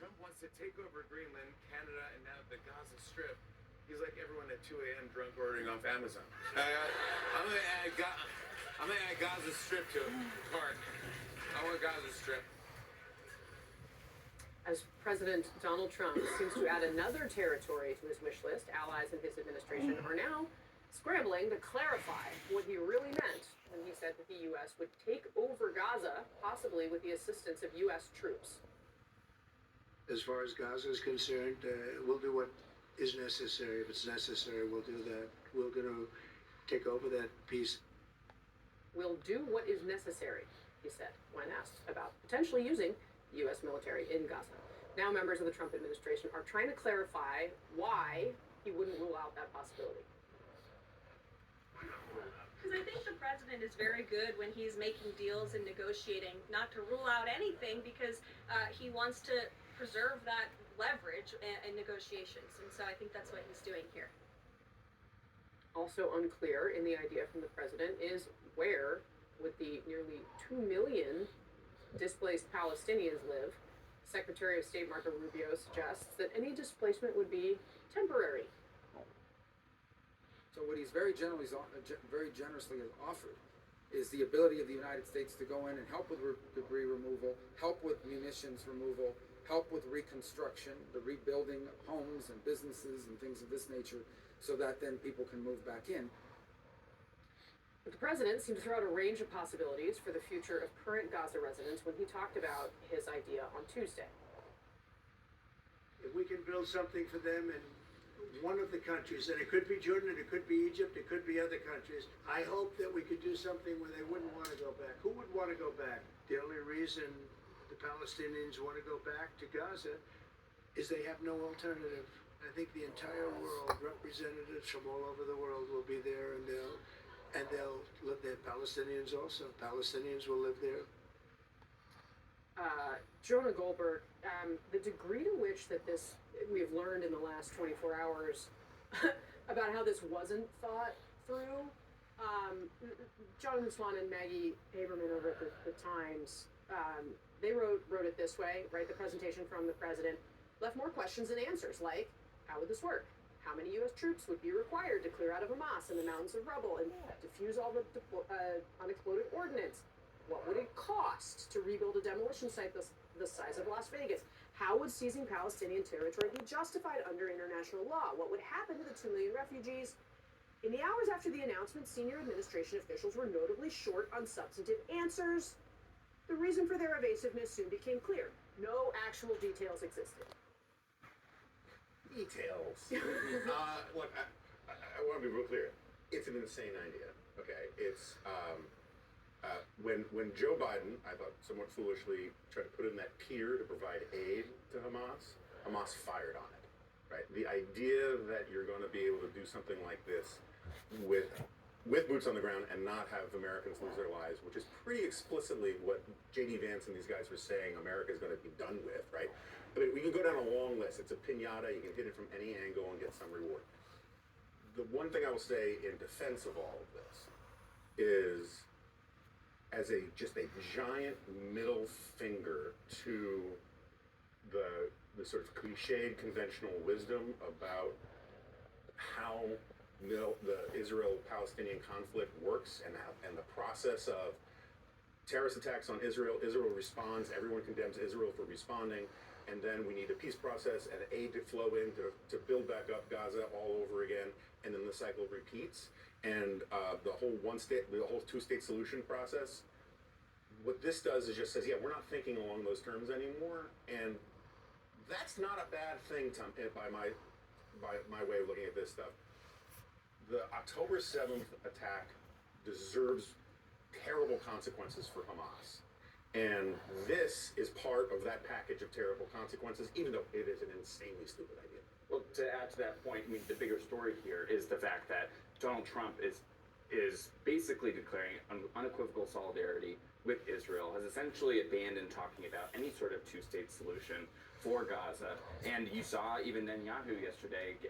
Trump wants to take over Greenland, Canada, and now the Gaza Strip. He's like everyone at 2 a.m. drunk ordering off Amazon. I'm gonna add Gaza Strip to a cart. I want Gaza Strip. As President Donald Trump seems to add another territory to his wish list, allies in his administration are now scrambling to clarify what he really meant when he said that the U.S. would take over Gaza, possibly with the assistance of U.S. troops. As far as Gaza is concerned, we'll do what is necessary. If it's necessary, we'll do that. We're going to take over that piece. We'll do what is necessary, he said, when asked about potentially using U.S. military in Gaza. Now members of the Trump administration are trying to clarify why he wouldn't rule out that possibility. Because I think the president is very good when he's making deals and negotiating, not to rule out anything, because he wants to preserve that leverage in negotiations. And so I think that's what he's doing here. Also unclear in the idea from the president is where would the nearly 2 million displaced Palestinians live. Secretary of State Marco Rubio suggests that any displacement would be temporary. So what he's very generously has offered is the ability of the United States to go in and help with debris removal, help with munitions removal, help with reconstruction, the rebuilding of homes and businesses and things of this nature, so that then people can move back in. But the president seemed to throw out a range of possibilities for the future of current Gaza residents when he talked about his idea on Tuesday. If we can build something for them in one of the countries, and it could be Jordan, it could be Egypt, it could be other countries, I hope that we could do something where they wouldn't want to go back. Who would want to go back? The only reason the Palestinians want to go back to Gaza is they have no alternative. I think the entire world, representatives from all over the world will be there, and they'll live there. Palestinians also. Palestinians will live there. Jonah Goldberg, the degree to which that this, we've learned in the last 24 hours about how this wasn't thought through. Jonathan Swan and Maggie Haberman over at the Times, they wrote it this way, right? The presentation from the president left more questions than answers, like, how would this work? How many U.S. troops would be required to clear out of Hamas and the mountains of rubble and defuse all the unexploded ordnance? What would it cost to rebuild a demolition site the size of Las Vegas? How would seizing Palestinian territory be justified under international law? What would happen to the 2 million refugees? In the hours after the announcement, senior administration officials were notably short on substantive answers. The reason for their evasiveness soon became clear. No actual details existed. Details. Look, I want to be real clear. It's an insane idea. Okay, it's when Joe Biden, I thought somewhat foolishly, tried to put in that pier to provide aid to Hamas fired on it. Right, the idea that you're going to be able to do something like this with boots on the ground and not have Americans lose their lives, which is pretty explicitly what J.D. Vance and these guys were saying America is going to be done with, right? I mean, we can go down a long list. It's a piñata. You can hit it from any angle and get some reward. The one thing I will say in defense of all of this is, as just a giant middle finger to the sort of cliched conventional wisdom about how the Israel-Palestinian conflict works and the process of terrorist attacks on Israel. Israel responds. Everyone condemns Israel for responding. And then we need a peace process and aid to flow in to build back up Gaza all over again. And then the cycle repeats. And the whole two-state solution process, what this does is just says, yeah, we're not thinking along those terms anymore. And that's not a bad thing, Tom, by my way of looking at this stuff. The October 7th attack deserves terrible consequences for Hamas. And this is part of that package of terrible consequences, even though it is an insanely stupid idea. Well, to add to that point, I mean, the bigger story here is the fact that Donald Trump is basically declaring unequivocal solidarity with Israel has essentially abandoned talking about any sort of two-state solution for Gaza. And you saw even Netanyahu yesterday,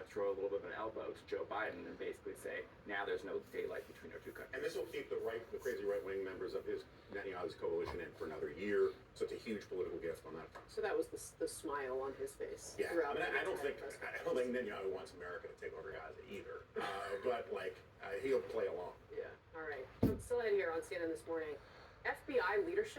throw a little bit of an elbow to Joe Biden and basically say, now there's no daylight between our two countries. And this will keep the crazy right-wing members of Netanyahu's coalition in for another year. So it's a huge political gift on that front. So that was the smile on his face. Yeah, throughout I mean, the I don't think Netanyahu wants America to take over Gaza either. But he'll play along. Yeah. All right. Still ahead here on CNN this morning. FBI leadership